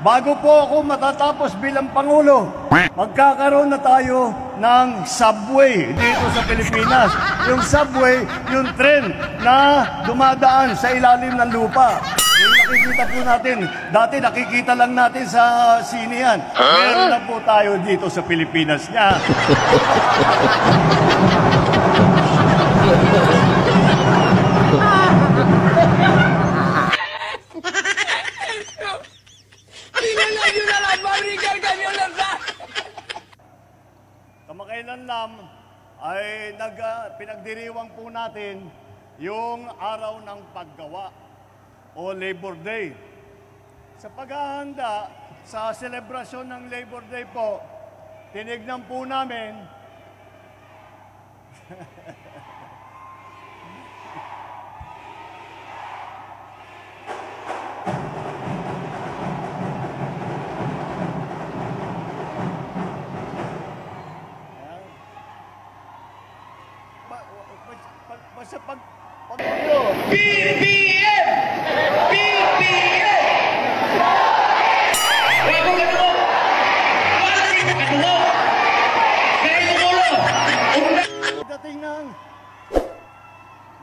bago po ako matatapos bilang Pangulo, magkakaroon na tayo ng subway dito sa Pilipinas. Yung subway, yung tren na dumadaan sa ilalim ng lupa. Yung nakikita po natin, dati nakikita lang natin sa sine yan. Meron na po tayo dito sa Pilipinas niya. Kamakailan lang ay pinagdiriwang po natin yung araw ng paggawa o Labor Day. Sa paghahanda sa selebrasyon ng Labor Day po, tinignan po namin basta BBM! BBM! Bago ka mo! Bakit ka mo? Kaya mo!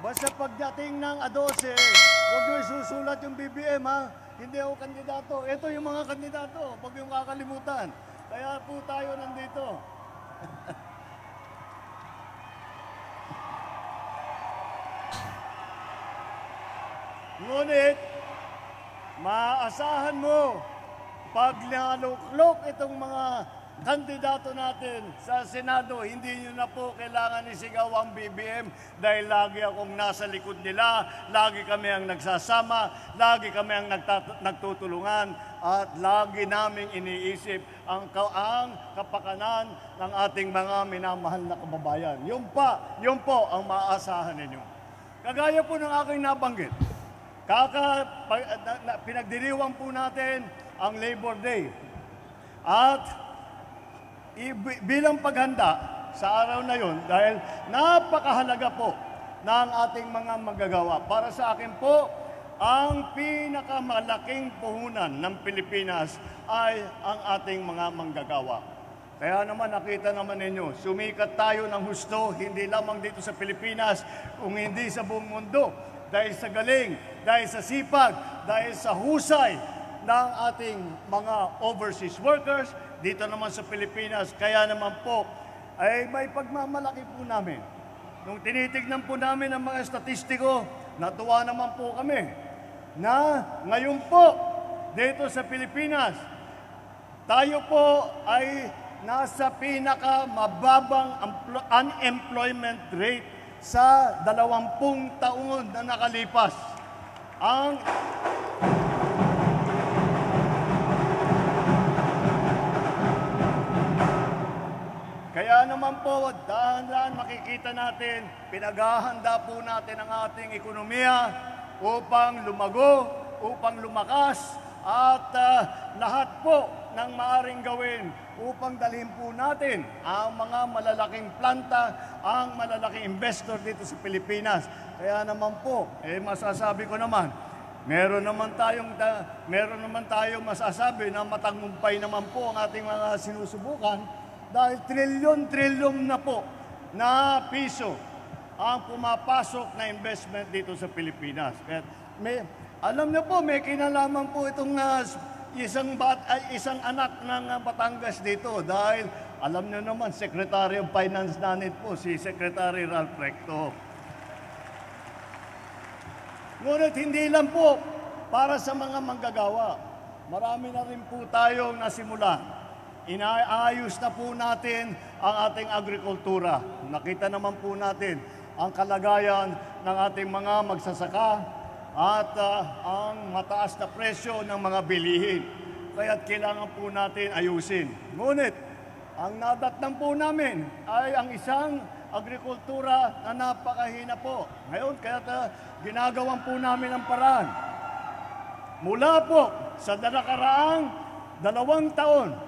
Basta pagdating ng 12, huwag nyo isusulat yung BBM, ha? Hindi ako kandidato. Ito yung mga kandidato. Huwag yung kakalimutan. Kaya po tayo nandito. Ngunit, maaasahan mo, pag naluklok itong mga kandidato natin sa Senado, hindi nyo na po kailangan isigaw ang BBM dahil lagi akong nasa likod nila, lagi kami ang nagsasama, lagi kami ang nagtutulungan, at lagi naming iniisip ang kapakanan ng ating mga minamahal na kababayan. Yun po ang maaasahan ninyo. Kagaya po ng aking nabanggit, pinagdiriwang po natin ang Labor Day. At bilang paghanda sa araw na yon, dahil napakahalaga po ng ating mga manggagawa. Para sa akin po, ang pinakamalaking puhunan ng Pilipinas ay ang ating mga manggagawa. Kaya naman nakita naman ninyo, sumikat tayo ng husto, hindi lamang dito sa Pilipinas, kung hindi sa buong mundo. Dahil sa galing, dahil sa sipag, dahil sa husay ng ating mga overseas workers, dito naman sa Pilipinas. Kaya naman po, ay may pagmamalaki po namin. Nung tinitignan po namin ang mga statistiko, natuwa naman po kami na ngayon po, dito sa Pilipinas, tayo po ay nasa pinakamababang unemployment rate sa 20 taon na nakalipas. Kaya naman po, dahan-dahan makikita natin, pinaghahanda po natin ang ating ekonomiya upang lumago, upang lumakas, at lahat po ng maaring gawin upang dalhin po natin ang mga malalaking planta, ang malalaking investor dito sa Pilipinas. Kaya naman po, masasabi ko naman, meron naman tayong masasabi na matagumpay naman po ang ating mga sinusubukan dahil trilyon-trilyon na po na piso ang pumapasok na investment dito sa Pilipinas. Kaya alam niyo po, may kinalaman po itong isang anak ng Batangas dito dahil alam niyo naman, Secretary of Finance natin po, si Secretary Ralph Recto. Ngunit hindi lang po para sa mga manggagawa. Marami na rin po tayong nasimula. Inaayos na po natin ang ating agrikultura. Nakita naman po natin ang kalagayan ng ating mga magsasaka at ang mataas na presyo ng mga bilihin. Kaya't kailangan po natin ayusin. Ngunit, ang nadatnan po namin ay ang isang agrikultura na napakahina po. Ngayon, kaya't ginagawan po namin ang paraan. Mula po sa nakaraang 2 taon,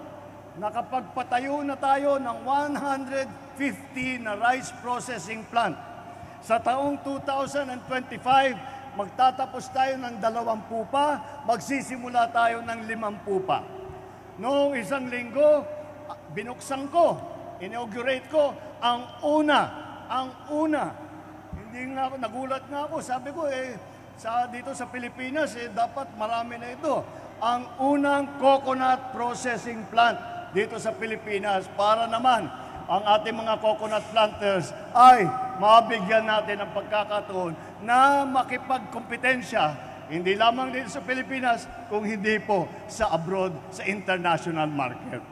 nakapagpatayo na tayo ng 150 na rice processing plant. Sa taong 2025, magtatapos tayo ng 20 pa, magsisimula tayo ng 50 pa. Noong isang linggo, binuksan ko, inaugurate ko, ang una, hindi nga ako, nagulat nga ako, sabi ko dito sa Pilipinas, dapat marami na ito. Ang unang coconut processing plant dito sa Pilipinas para naman ang ating mga coconut planters ay mabigyan natin ng pagkakataon na makipagkompetensya hindi lamang dito sa Pilipinas, kung hindi po sa abroad, sa international market.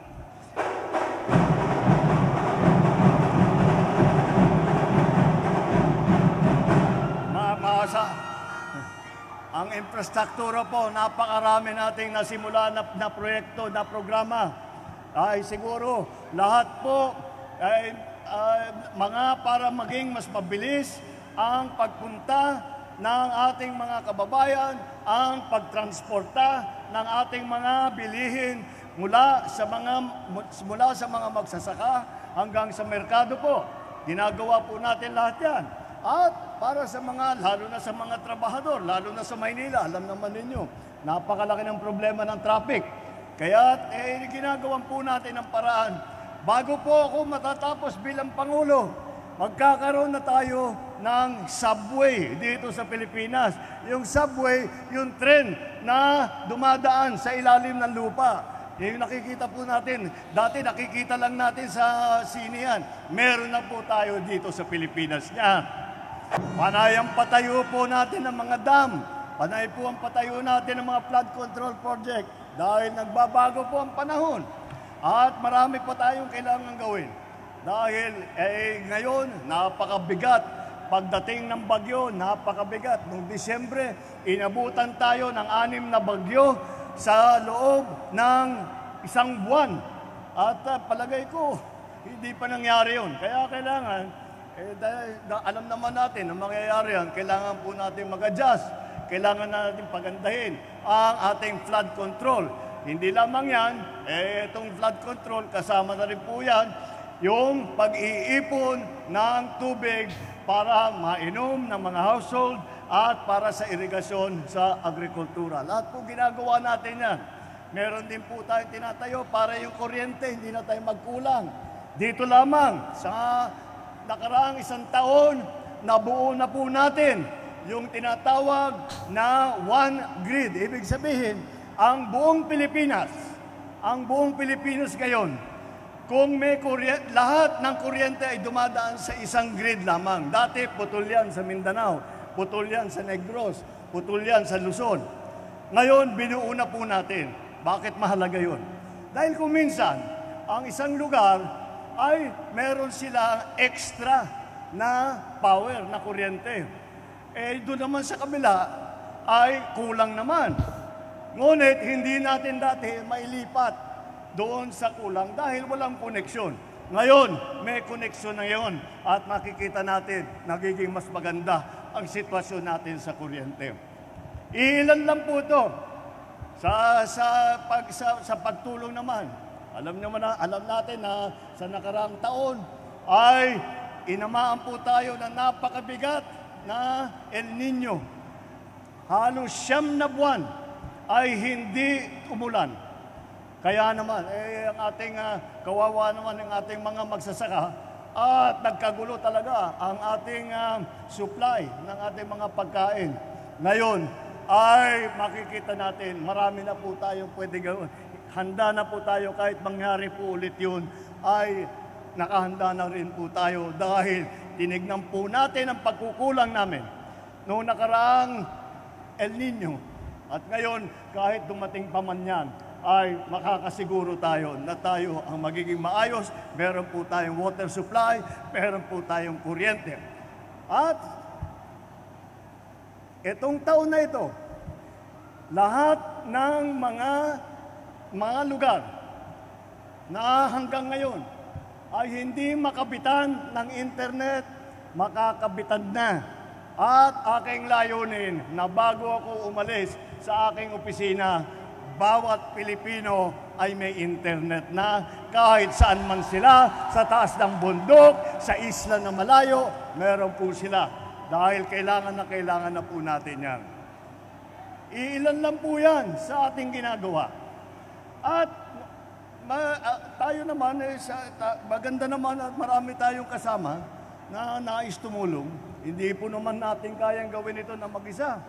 Ang infrastruktura po, napakarami nating nasimula na proyekto, na programa. Ay siguro lahat po ay mga para maging mas mabilis ang pagpunta ng ating mga kababayan, ang pagtransporta ng ating mga bilihin mula sa mga magsasaka hanggang sa merkado po. Ginagawa po natin lahat yan. At para sa lalo na sa mga trabahador, lalo na sa Maynila, alam naman ninyo, napakalaki ng problema ng traffic. Kaya ginagawan po natin ang paraan. Bago po ako matatapos bilang Pangulo, magkakaroon na tayo ng subway dito sa Pilipinas. Yung subway, yung tren na dumadaan sa ilalim ng lupa. Yung nakikita po natin, dati nakikita lang natin sa sine yan. Meron na po tayo dito sa Pilipinas niya. Panayang patayo po natin ng mga dam. Panay po ang patayo natin ng mga flood control project dahil nagbabago po ang panahon. At marami pa tayong kailangan gawin. Dahil ngayon, napakabigat. Pagdating ng bagyo, napakabigat. Noong Disyembre, inabutan tayo ng 6 na bagyo sa loob ng 1 buwan. At palagay ko, hindi pa nangyari yun. Kaya kailangan, alam naman natin ang mangyayari yan, kailangan po natin mag-adjust. Kailangan natin pagandahin ang ating flood control. Hindi lamang yan, itong flood control, kasama na rin po yan, yung pag-iipon ng tubig para mainom ng mga household at para sa irigasyon sa agrikultura. Lahat po ginagawa natin yan. Meron din po tayong tinatayo para yung kuryente, hindi na tayo magkulang. Dito lamang sa nakaraang 1 taon, nabuo na po natin yung tinatawag na one grid. Ibig sabihin, ang buong Pilipinas ngayon, kung may lahat ng kuryente ay dumadaan sa isang grid lamang. Dati, putol yan sa Mindanao, putol yan sa Negros, putol yan sa Luzon. Ngayon, binuo na po natin. Bakit mahalaga yun? Dahil kung minsan, ang isang lugar ay meron sila extra na power, na kuryente. Doon naman sa kabila ay kulang naman. Ngunit hindi natin dati mailipat doon sa kulang dahil walang koneksyon. Ngayon, may koneksyon na yun at makikita natin nagiging mas maganda ang sitwasyon natin sa kuryente. Ilan lang po ito sa pagtulong naman. Alam natin na sa nakaraang taon ay inamaan po tayo ng napakabigat na El Nino. Halos 9 na buwan ay hindi umulan. Kaya naman, ang ating kawawa naman ang ating mga magsasaka at nagkagulo talaga ang ating supply ng ating mga pagkain. Ngayon ay makikita natin, marami na po tayong pwede gawin. Handa na po tayo kahit mangyari po ulit yun, ay nakahanda na rin po tayo dahil tinignan po natin ang pagkukulang namin noong nakaraang El Nino. At ngayon, kahit dumating pa man yan, ay makakasiguro tayo na tayo ang magiging maayos. Meron po tayong water supply, meron po tayong kuryente. At itong taon na ito, lahat ng mga lugar na hanggang ngayon ay hindi makabitan ng internet, makakabitan na. At aking layunin na bago ako umalis sa aking opisina, bawat Pilipino ay may internet na kahit saan man sila, sa taas ng bundok, sa isla na malayo, meron po sila. dahil kailangan na po natin yan. Iilan lang po yan sa ating ginagawa. At tayo naman, maganda naman at marami tayong kasama na nais tumulong. Hindi po naman natin kayang gawin ito na mag-isa.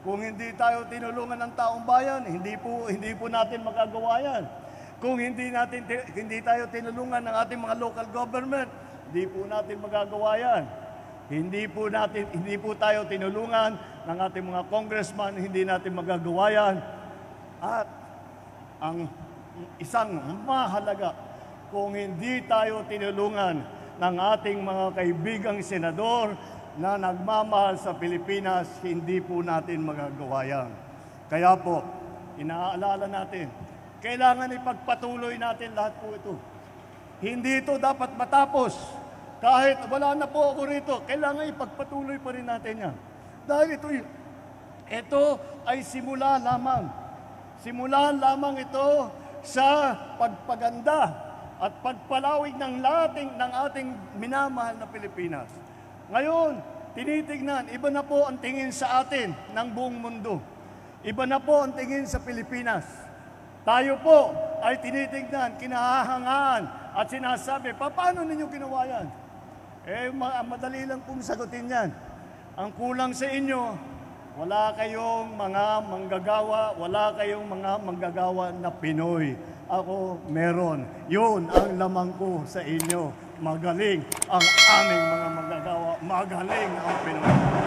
Kung hindi tayo tinulungan ng taong bayan, hindi po natin magagawa yan. Kung hindi tayo tinulungan ng ating mga local government, hindi po natin magagawa yan. Hindi po tayo tinulungan ng ating mga congressman, hindi natin magagawa yan. At ang isang mahalaga, kung hindi tayo tinulungan ng ating mga kaibigang senador na nagmamahal sa Pilipinas, hindi po natin magagawa yan. Kaya po, inaalala natin, kailangan ipagpatuloy natin lahat po ito. Hindi ito dapat matapos. Kahit wala na po ako rito, kailangan ipagpatuloy pa rin natin yan. Dahil ito ay simula lamang. Simula lamang ito sa pagpaganda at pagpalawig ng ating minamahal na Pilipinas. Ngayon, tinitignan, iba na po ang tingin sa atin ng buong mundo. Iba na po ang tingin sa Pilipinas. Tayo po ay tinitignan, kinahahangaan at sinasabi, paano ninyo ginawa yan? Madali lang pong sagutin yan. Ang kulang sa inyo, wala kayong mga manggagawa na Pinoy. Ako, meron. Yun ang lamang ko sa inyo. Magaling ang aming mga manggagawa. Magaling ang Pinoy.